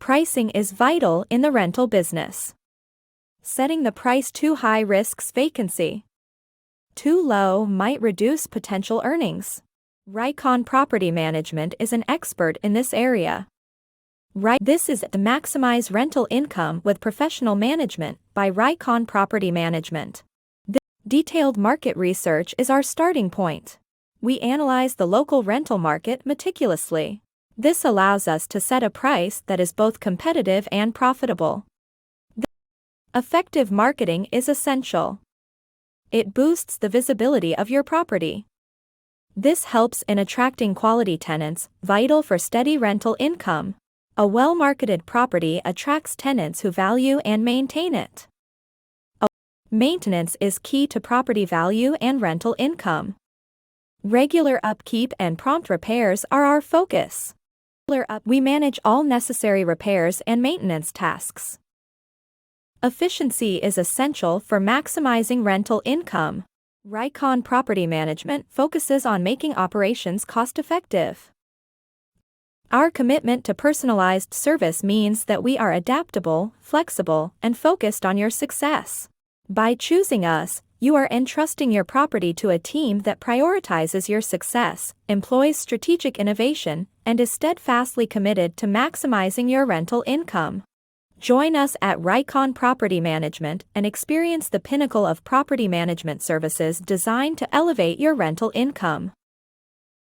Pricing is vital in the rental business. Setting the price too high risks vacancy. Too low might reduce potential earnings. Ryconn Property Management is an expert in this area. This is to maximize rental income with professional management by Ryconn Property Management. Detailed market research is our starting point. We analyze the local rental market meticulously. This allows us to set a price that is both competitive and profitable. Effective marketing is essential. It boosts the visibility of your property. This helps in attracting quality tenants, vital for steady rental income. A well-marketed property attracts tenants who value and maintain it. Maintenance is key to property value and rental income. Regular upkeep and prompt repairs are our focus. We manage all necessary repairs and maintenance tasks. Efficiency is essential for maximizing rental income. Ryconn Property Management focuses on making operations cost-effective. Our commitment to personalized service means that we are adaptable, flexible, and focused on your success. By choosing us, you are entrusting your property to a team that prioritizes your success, employs strategic innovation, and is steadfastly committed to maximizing your rental income. Join us at Ryconn Property Management and experience the pinnacle of property management services designed to elevate your rental income.